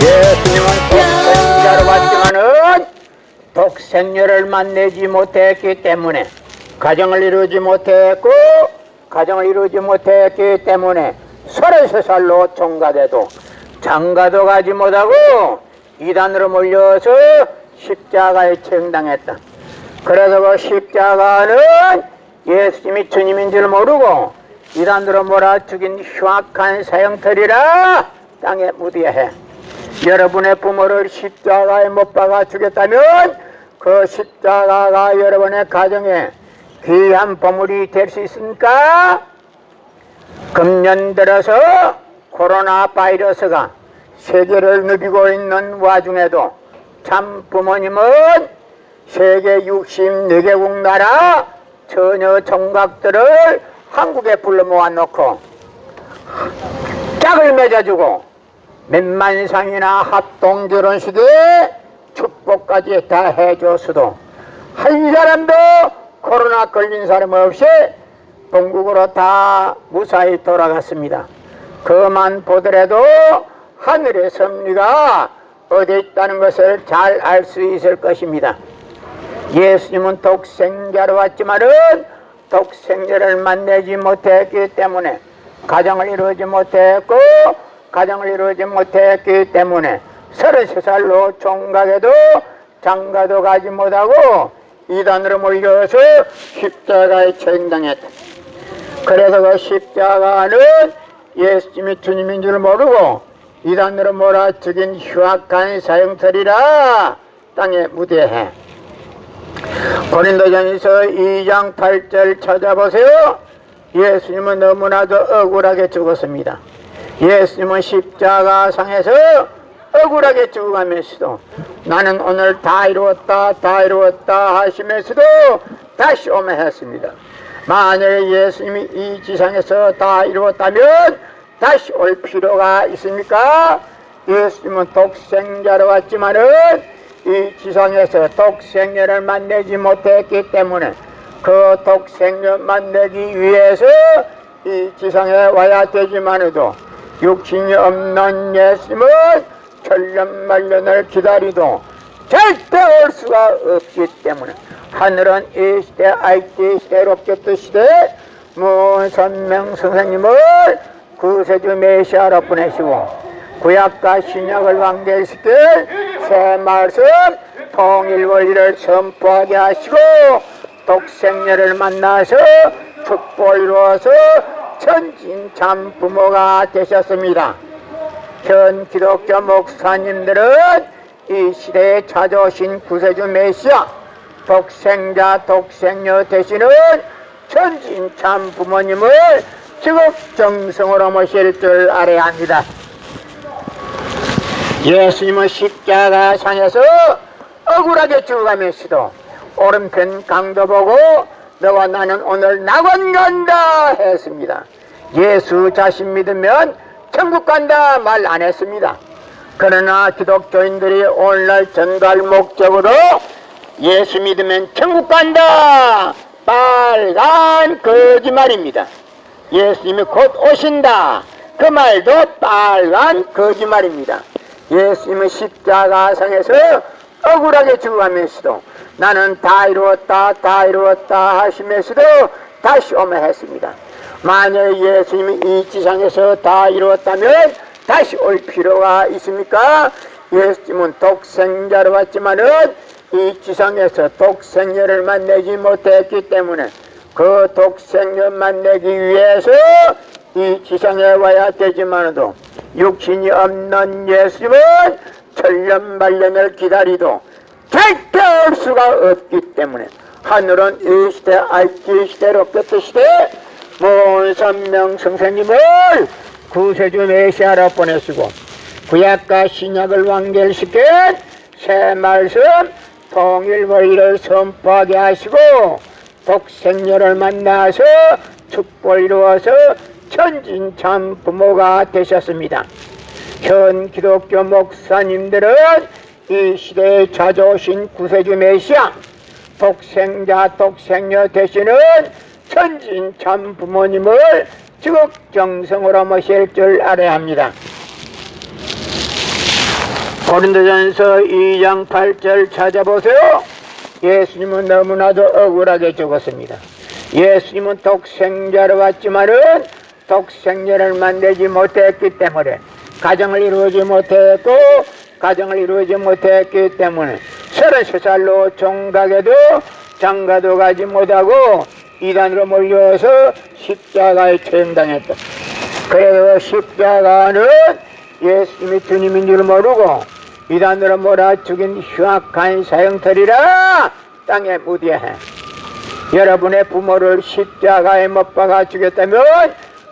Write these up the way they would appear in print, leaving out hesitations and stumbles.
예수님은 독생자로 왔지만은 독생녀를 만나지 못했기 때문에 가정을 이루지 못했고 가정을 이루지 못했기 때문에 33살로 종가돼도 장가도 가지 못하고 이단으로 몰려서 십자가에 처형당했다. 그래서 그 십자가는 예수님이 주님인 줄 모르고 이단으로 몰아 죽인 흉악한 사형터리라 땅에 묻어야 해. 여러분의 부모를 십자가에 못 박아 죽였다면 그 십자가가 여러분의 가정에 귀한 보물이 될 수 있습니까? 금년 들어서 코로나 바이러스가 세계를 누비고 있는 와중에도 참 부모님은 세계 64개국 나라 처녀 총각들을 한국에 불러 모아놓고 짝을 맺어주고 몇만상이나 합동결혼식에 축복까지 다 해줬어도 한 사람도 코로나 걸린 사람 없이 본국으로 다 무사히 돌아갔습니다. 그만 보더라도 하늘의 섭리가 어디 있다는 것을 잘 알 수 있을 것입니다. 예수님은 독생자로 왔지만은 독생자를 만나지 못했기 때문에 가정을 이루지 못했고 가정을 이루지 못했기 때문에 33살로 총각에도 장가도 가지 못하고 이단으로 몰려서 십자가에 처형당했다. 그래서 그 십자가는 예수님이 주님인 줄 모르고 이단으로 몰아 죽인 흉악한 사형터리라 땅에 묻어야 해. 고린도전서 2장 8절 찾아보세요. 예수님은 너무나도 억울하게 죽었습니다. 예수님은 십자가상에서 억울하게 죽어가면서도 나는 오늘 다 이루었다 다 이루었다 하시면서도 다시 오면 했습니다. 만일 예수님이 이 지상에서 다 이루었다면 다시 올 필요가 있습니까? 예수님은 독생자로 왔지만은 이 지상에서 독생녀를 만나지 못했기 때문에 그 독생녀 만나기 위해서 이 지상에 와야 되지만도 육신이 없는 예수님은 천년만년을 기다리도 절대 올 수가 없기 때문에 하늘은 이 시대 IT 시대롭게 시대 문선명 선생님을 구세주 메시아로 보내시고 구약과 신약을 완결시킬 새 말씀 통일 원리를 선포하게 하시고 독생녀를 만나서 축복을 이루어서 천진참 부모가 되셨습니다. 현 기독교 목사님들은 이 시대에 찾아오신 구세주 메시아 독생자 독생녀 되시는 천진참 부모님을 지극정성으로 모실 줄 알아야 합니다. 예수님은 십자가상에서 억울하게 죽어가면서도 오른편 강도 보고 너와 나는 오늘 낙원 간다 했습니다. 예수 자신 믿으면 천국 간다 말 안 했습니다. 그러나 기독교인들이 오늘날 전갈 목적으로 예수 믿으면 천국 간다 빨간 거짓말입니다. 예수님이 곧 오신다 그 말도 빨간 거짓말입니다. 예수님은 십자가상에서 억울하게 죽어가면서도 나는 다 이루었다 다 이루었다 하시면서도 다시 오면 했습니다. 만약 예수님이 이 지상에서 다 이루었다면 다시 올 필요가 있습니까? 예수님은 독생자로 왔지만은 이 지상에서 독생녀를 만나지 못했기 때문에 그 독생녀 만나기 위해서 이 지상에 와야 되지만도 육신이 없는 예수님은 천년만년을 기다리도 절대 올 수가 없기 때문에 하늘은 이 시대 IT 시대로 끝 시대 문선명 선생님을 구세주 메시아로 보내시고 구약과 신약을 완결시킨 새 말씀 통일 원리를 선포하게 하시고 독생녀를 만나서 축복을 이루어서 천진참 부모가 되셨습니다. 현 기독교 목사님들은 이 시대에 찾아오신 구세주 메시아 독생자 독생녀 되시는 천진참 부모님을 지극정성으로 모실 줄 알아야 합니다. 고린도전서 2장 8절 찾아보세요. 예수님은 너무나도 억울하게 죽었습니다. 예수님은 독생자로 왔지만은 독생자를 만들지 못했기 때문에 가정을 이루지 못했고 가정을 이루지 못했기 때문에 33살로 종각에도 장가도 가지 못하고 이단으로 몰려서 십자가에 처형당했다. 그래서 십자가는 예수님이 주님인 줄 모르고 이단으로 몰아 죽인 흉악한 사형터리라 땅에 묻어야 해. 여러분의 부모를 십자가에 못 박아 죽였다면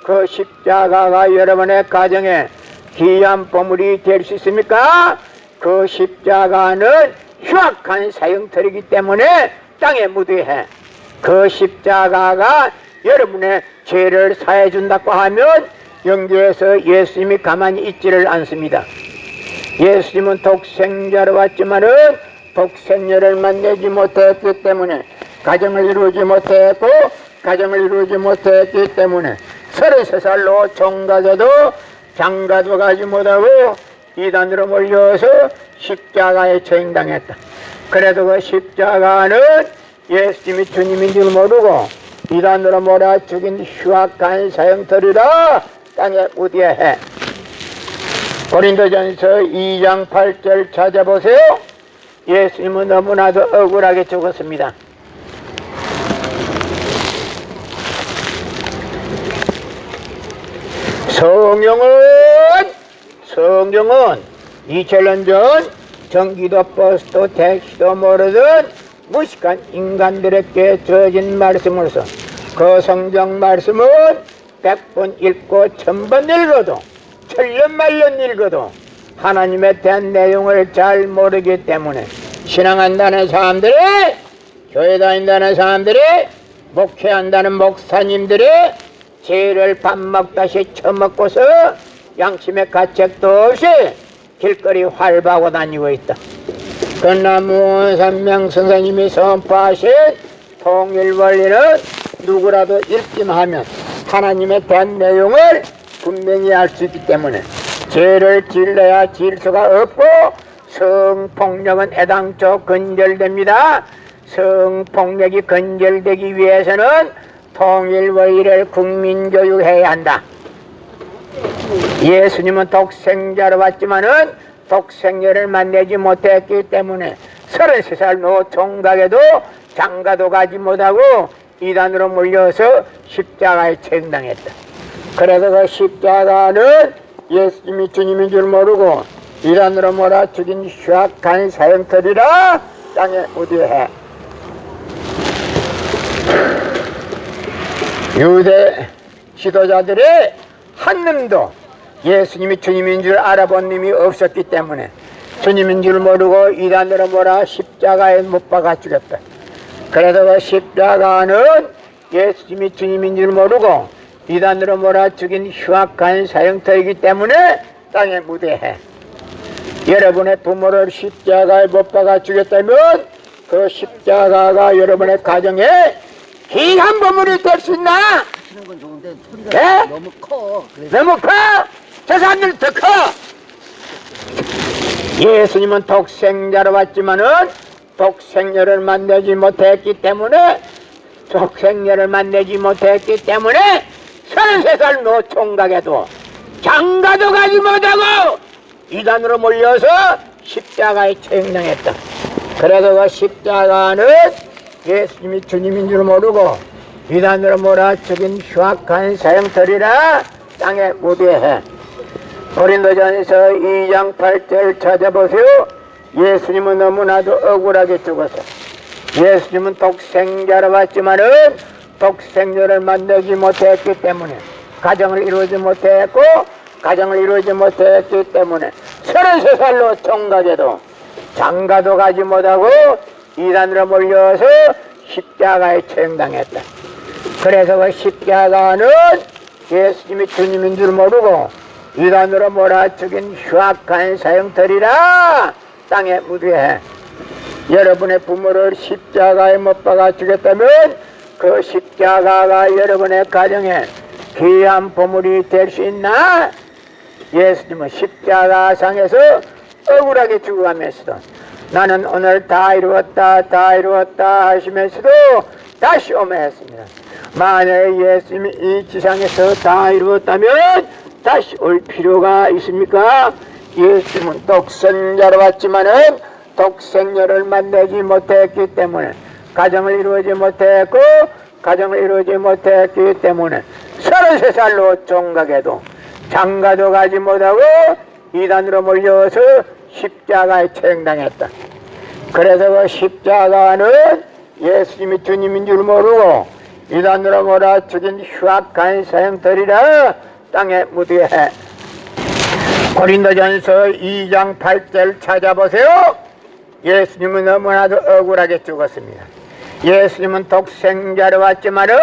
그 십자가가 여러분의 가정에 귀한 보물이 될 수 있습니까? 그 십자가는 흉악한 사형터리기 때문에 땅에 묻어야 해. 그 십자가가 여러분의 죄를 사해준다고 하면 영계에서 예수님이 가만히 있지를 않습니다. 예수님은 독생자로 왔지만은 독생자를 만나지 못했기 때문에 가정을 이루지 못했고 가정을 이루지 못했기 때문에 33살로 종각에도 장가도 가지 못하고 이단으로 몰려서 십자가에 처형당했다. 그래도 그 십자가는 예수님이 주님인 줄 모르고 이단으로 몰아 죽인 흉악한 사형터리라 땅에 묻어야 해. 고린도전서 2장 8절 찾아보세요. 예수님은 너무나도 억울하게 죽었습니다. 성경은 2000년 전 전기도 버스도 택시도 모르던 무식한 인간들에게 주어진 말씀으로서 그 성경 말씀은 100번 읽고 1000번 읽어도 천년만년 읽어도 하나님에 대한 내용을 잘 모르기 때문에 신앙한다는 사람들이, 교회 다닌다는 사람들이, 목회한다는 목사님들이 죄를 밥 먹다시 처먹고서 양심의 가책도 없이 길거리 활보하고 다니고 있다. 그나무 선명 선생님이 선포하신 통일원리는 누구라도 읽기만 하면 하나님에 대한 내용을 분명히 알 수 있기 때문에 죄를 질러야 질수가 없고 성폭력은 애당초 근절됩니다. 성폭력이 근절되기 위해서는 통일원리를 국민교육해야 한다. 예수님은 독생자로 왔지만은 독생자를 만나지 못했기 때문에 33살 노총각에도 장가도 가지 못하고 이단으로 몰려서 십자가에 처형당했다. 그래서 그 십자가는 예수님이 주님인 줄 모르고 이단으로 몰아 죽인 흉악한 사형터리라 땅에 묻어야 해. 유대 지도자들이 한 놈도 예수님이 주님인 줄 알아본 놈이 없었기 때문에 주님인 줄 모르고 이단으로 몰아 십자가에 못 박아 죽였다. 그래서 그 십자가는 예수님이 주님인 줄 모르고 이단으로 몰아 죽인 흉악한 사형터이기 때문에 땅에 묻어야 해. 여러분의 부모를 십자가에 못 박아 죽였다면 그 십자가가 여러분의 가정에 귀한 보물이 될 수 있나? 치는 건 좋은데 소리가 네? 너무 커. 그래서 너무 커? 저 사람들 더 커! 예수님은 독생자로 왔지만은 독생자를 만나지 못했기 때문에 33살 노총각에도 장가도 가지 못하고 이단으로 몰려서 십자가에 처형당했다. 그래서 그 십자가는 예수님이 주님인 줄 모르고 이단으로 몰아 죽인 흉악한 사형터리라 땅에 묻어야 해. 고린도전서 2장 8절 찾아보세요. 예수님은 너무나도 억울하게 죽었어. 예수님은 독생자로 왔지만은 독생자를 만나지 못했기 때문에 가정을 이루지 못했고 가정을 이루지 못했기 때문에 33살로 총각에도 장가도 가지 못하고 이단으로 몰려서 십자가에 처형당했다. 그래서 그 십자가는 예수님이 주님인 줄 모르고 이단으로 몰아 죽인 흉악한 사형터리라 땅에 묻어야 해. 여러분의 부모를 십자가에 못 박아 죽였다면 그 십자가가 여러분의 가정에 귀한 보물이 될 수 있나? 예수님은 십자가상에서 억울하게 죽어가면서도 나는 오늘 다 이루었다 하시면서도 다시 오면 했습니다. 만약에 예수님이 이 지상에서 다 이루었다면 다시 올 필요가 있습니까? 예수님은 독생자로 왔지만은 독생자를 만나지 못했기 때문에 가정을 이루지 못했고 가정을 이루지 못했기 때문에 33살로 종각에도 장가도 가지 못하고 이단으로 몰려서 십자가에 처형당했다. 그래서 그 십자가는 예수님이 주님인 줄 모르고 이단으로 몰아 죽인 흉악한 사형들이라 땅에 묻게 해. 고린도전서 2장 8절 찾아보세요. 예수님은 너무나도 억울하게 죽었습니다. 예수님은 독생자로 왔지만은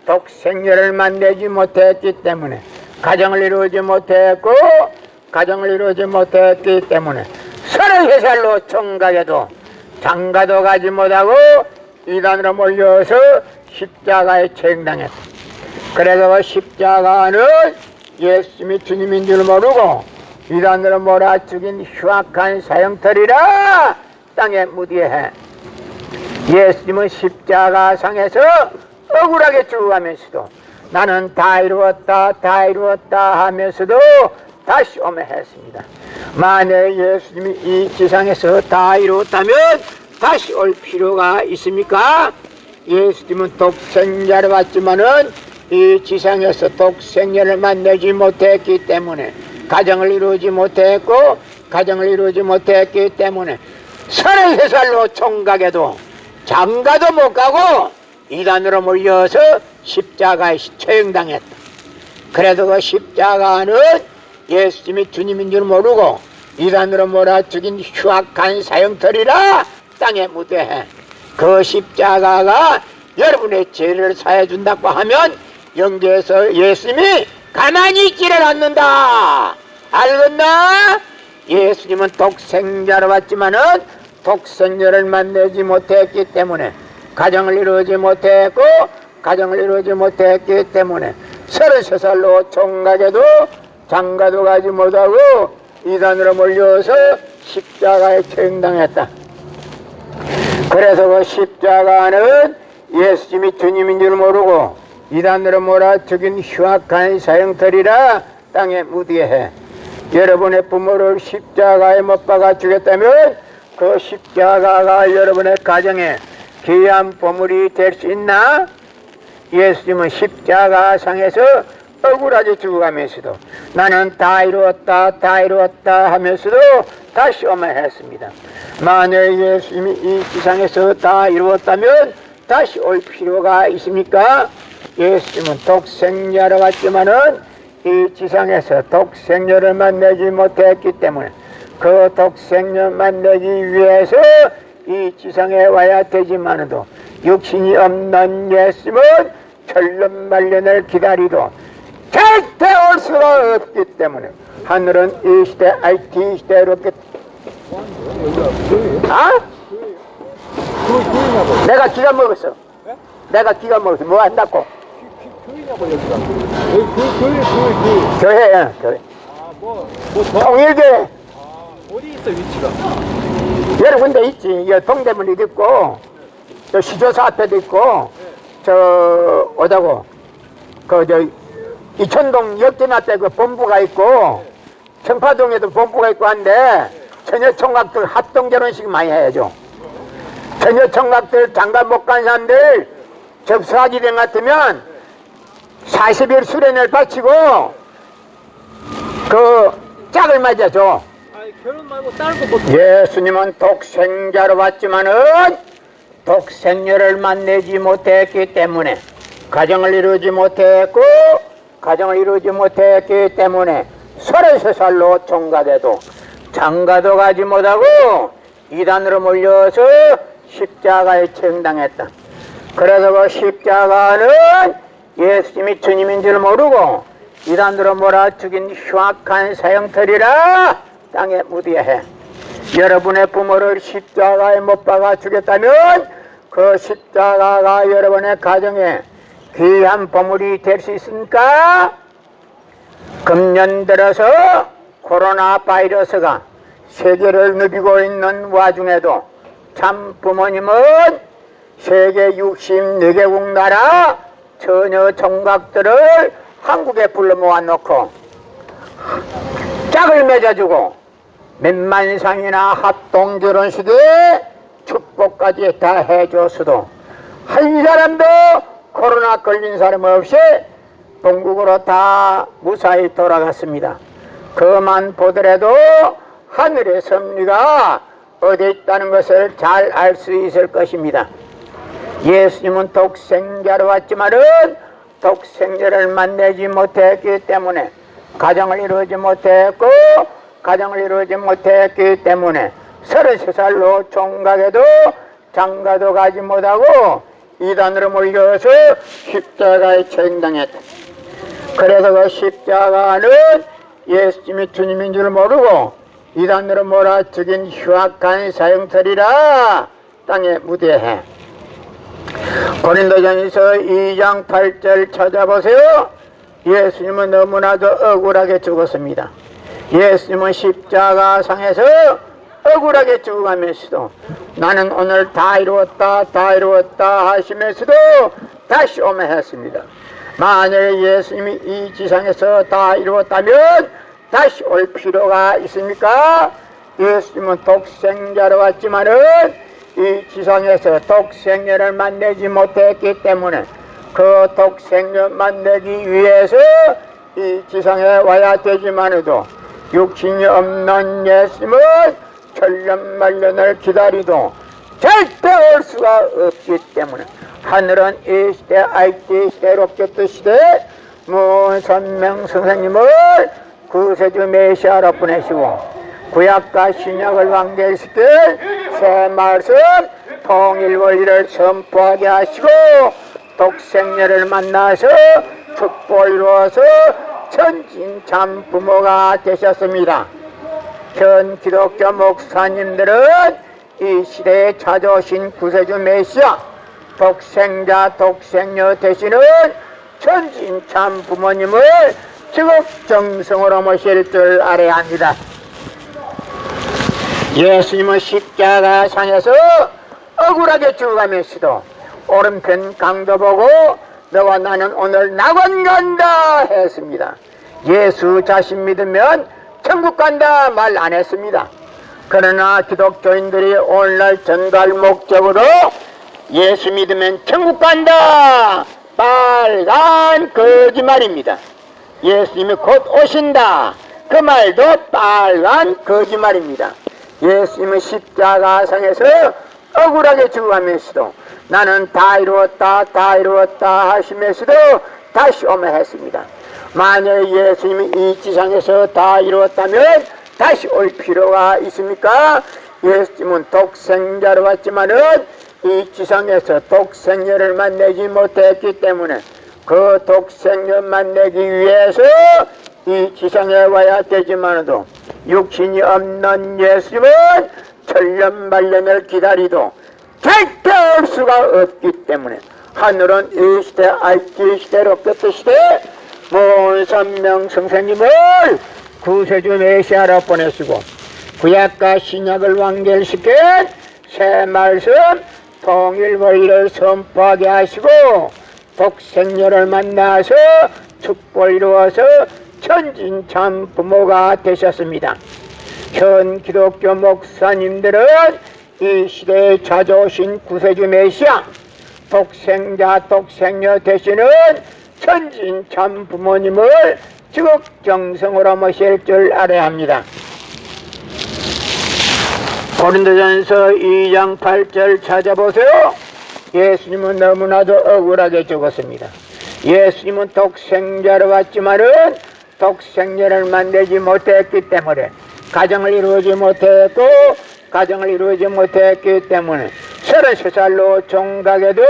독생자를 만나지 못했기 때문에 가정을 이루지 못했고 가정을 이루지 못했기 때문에 33살로 총각에도 장가도 가지 못하고 이단으로 몰려서 십자가에 처형당했다. 그래서 그 십자가는 예수님이 주님인 줄 모르고 이단으로 몰아 죽인 흉악한 사형터리라 땅에 묻게 해. 예수님은 십자가 상에서 억울하게 죽어가면서도 나는 다 이루었다 하면서도 다시 오면 했습니다. 만약 예수님이 이 지상에서 다 이루었다면 다시 올 필요가 있습니까? 예수님은 독생자로 왔지만은 이 지상에서 독생자를 만나지 못했기 때문에 가정을 이루지 못했고 가정을 이루지 못했기 때문에 33살로 총각에도 장가도 못 가고 이단으로 몰려서 십자가에 처형당했다. 그래도 그 십자가는 예수님이 주님인 줄 모르고 이단으로 몰아 죽인 흉악한 사형터리라 땅에 묻게. 그 십자가가 여러분의 죄를 사해준다고 하면 영계에서 예수님이 가만히 있지를 않는다. 알겠나? 예수님은 독생자로 왔지만은 독생자를 만나지 못했기 때문에 가정을 이루지 못했고 가정을 이루지 못했기 때문에 33살로 총각에도 장가도 가지 못하고 이단으로 몰려서 십자가에 처형당했다. 그래서 그 십자가는 예수님이 주님인 줄 모르고 이단으로 몰아 죽인 흉악한 사형터리라 땅에 묻게 해. 여러분의 부모를 십자가에 못 박아 주겠다면 그 십자가가 여러분의 가정에 귀한 보물이 될 수 있나? 예수님은 십자가 상에서 억울하게 죽어가면서도 나는 다 이루었다 하면서도 다시 오면 했습니다. 만약 예수님이 이 지상에서 다 이루었다면 다시 올 필요가 있습니까? 예수님은 독생자로 왔지만은 이 지상에서 독생자를 만나지 못했기 때문에 그 독생자 만나기 위해서 이 지상에 와야 되지만도 육신이 없는 예수님은 천년만년을 기다리도 절대 올 수가 없기 때문에 하늘은 이 시대 IT 시대로 내가 기가 먹었어. 내가 기가 먹었어. 뭐 한다고? 교회냐고 여기가. 교회. 교회야, 교회. 통일교회. 어디 있어 위치가? 여러 군데 있지. 여기 동대문에도 있고, 저 시조사 앞에도 있고, 저 어다고 이천동 역전 앞에 그 본부가 있고, 청파동에도 본부가 있고 한데 처녀총각들 합동결혼식 많이 해야죠. 처녀총각들 장가 못 간 사람들 접수하기 된 것 같으면 40일 수련을 바치고 그 짝을 맞아줘. 아니 결혼 말고 다른 거 뭐? 예수님은 독생자로 왔지만은 독생녀를 만나지 못했기 때문에 가정을 이루지 못했고 가정을 이루지 못했기 때문에 33살로 종가돼도 장가도 가지 못하고 이단으로 몰려서 십자가에 처형당했다. 그래서 그 십자가는 예수님이 주님인 줄 모르고 이단으로 몰아 죽인 흉악한 사형터리라 땅에 묻게 해. 여러분의 부모를 십자가에 못 박아 주겠다면 그 십자가가 여러분의 가정에 귀한 보물이 될 수 있습니까? 금년 들어서 코로나 바이러스가 세계를 누비고 있는 와중에도 참 부모님은 세계 64개국 나라 처녀 총각들을 한국에 불러 모아놓고 짝을 맺어주고 몇만상이나 합동 결혼식에 축복까지 다 해줬어도 한 사람도 코로나 걸린 사람 없이 본국으로 다 무사히 돌아갔습니다. 그만 보더라도 하늘의 섭리가 어디 있다는 것을 잘 알 수 있을 것입니다. 예수님은 독생자로 왔지만은 독생자를 만나지 못했기 때문에 가정을 이루지 못했고 가정을 이루지 못했기 때문에 33살로 총각에도 장가도 가지 못하고 이단으로 몰려서 십자가에 처형당했다. 그래서 그 십자가는 예수님이 주님인 줄 모르고 이단으로 몰아 죽인 흉악한 사형설이라 땅에 무대해. 고린도전서 2장 8절 찾아보세요. 예수님은 너무나도 억울하게 죽었습니다. 예수님은 십자가상에서 억울하게 죽어가면서도 나는 오늘 다 이루었다 다 이루었다 하시면서도 다시 오면 했습니다. 만약에 예수님이 이 지상에서 다 이루었다면 다시 올 필요가 있습니까? 예수님은 독생자로 왔지만은 이 지상에서 독생자를 만나지 못했기 때문에 그 독생자 만나기 위해서 이 지상에 와야 되지만도 육신이 없는 예수님은 천년만년을 기다리도 절대 올 수가 없기 때문에 하늘은 이 시대 IT 시대 로켓 시대 문선명 선생님을 구세주 메시아로 보내시고 구약과 신약을 완결시킬 새 말씀 통일 원리를 선포하게 하시고 독생녀를 만나서 축복을 이루어서 천진참 부모가 되셨습니다. 현 기독교 목사님들은 이 시대에 찾아오신 구세주 메시아 독생자 독생녀 되시는 천진참 부모님을 지극정성으로 모실 줄 알아야 합니다. 예수님은 십자가상에서 억울하게 죽어가면서도 오른편 강도 보고 너와 나는 오늘 낙원 간다 했습니다. 예수 자신 믿으면 천국 간다 말 안 했습니다. 그러나 기독교인들이 오늘날 전갈 목적으로 예수 믿으면 천국 간다 빨간 거짓말입니다. 예수님이 곧 오신다 그 말도 빨간 거짓말입니다. 예수님은 십자가상에서 억울하게 죽어가면서도 나는 다 이루었다 다 이루었다 하시면서도 다시 오면 했습니다. 만약 예수님이 이 지상에서 다 이루었다면 다시 올 필요가 있습니까? 예수님은 독생자로 왔지만은 이 지상에서 독생자를 만나지 못했기 때문에 그 독생자 만나기 위해서 이 지상에 와야 되지만도 육신이 없는 예수님은 천년만년을 기다리도 절대 올 수가 없기 때문에 하늘은 이 시대 IT 시대 로켓 시대 문선명 선생님을 구세주 메시아로 보내시고 구약과 신약을 완결시킨 새 말씀 통일 원리를 선포하게 하시고 독생녀를 만나서 축복을 이루어서 천진참 부모가 되셨습니다. 현 기독교 목사님들은 이 시대에 찾아오신 구세주 메시아 독생자 독생녀 되시는 천진참 부모님을 지극정성으로 모실 줄 알아야 합니다. 고린도전서 2장 8절 찾아보세요. 예수님은 너무나도 억울하게 죽었습니다. 예수님은 독생자로 왔지만은 독생자를 만나지 못했기 때문에 가정을 이루지 못했고 가정을 이루지 못했기 때문에 33살로 총각에도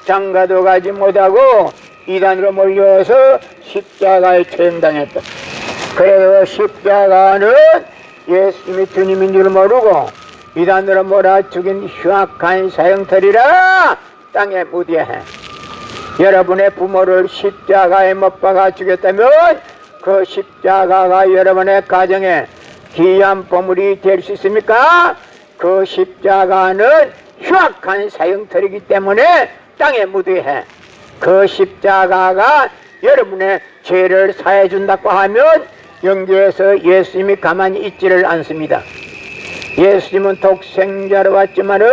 장가도 가지 못하고 이단으로 몰려서 십자가에 처형당했다. 그래서 십자가는 예수님이 주님인 줄 모르고 이단으로 몰아 죽인 흉악한 사형터리라 땅에 무대해. 여러분의 부모를 십자가에 못 박아 죽였다면 그 십자가가 여러분의 가정에 귀한 보물이 될 수 있습니까? 그 십자가는 흉악한 사형털이기 때문에 땅에 묻어야 해. 그 십자가가 여러분의 죄를 사해 준다고 하면 영계에서 예수님이 가만히 있지를 않습니다. 예수님은 독생자로 왔지만은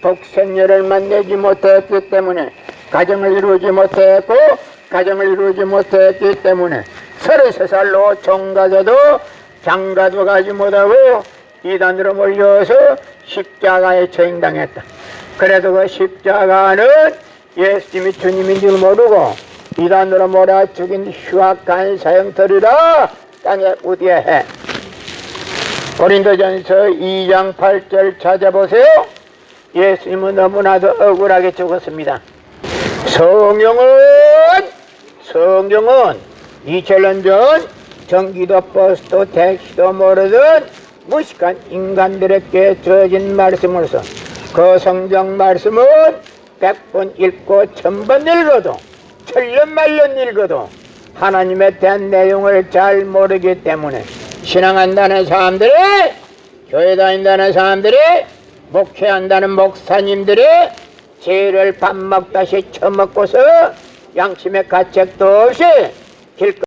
독생자를 만나지 못했기 때문에 가정을 이루지 못했고 가정을 이루지 못했기 때문에 33살로 종가서도 장가도 가지 못하고 이단으로 몰려서 십자가에 처형당했다. 그래도 그 십자가는 예수님이 주님인 줄 모르고 이단으로 몰아 죽인 흉악한 사형털이라 땅에 묻어야 해. 고린도전서 2장 8절 찾아보세요. 예수님은 너무나도 억울하게 죽었습니다. 성경은 2000년 전 전기도 버스도 택시도 모르던 무식한 인간들에게 주어진 말씀으로서 그 성경 말씀은 100번 읽고 1000번 읽어도 천년만년 읽어도 하나님에 대한 내용을 잘 모르기 때문에 신앙한다는 사람들이, 교회 다닌다는 사람들이, 목회한다는 목사님들이 죄를 밥 먹다시 처먹고서 양심의 가책도 없이 길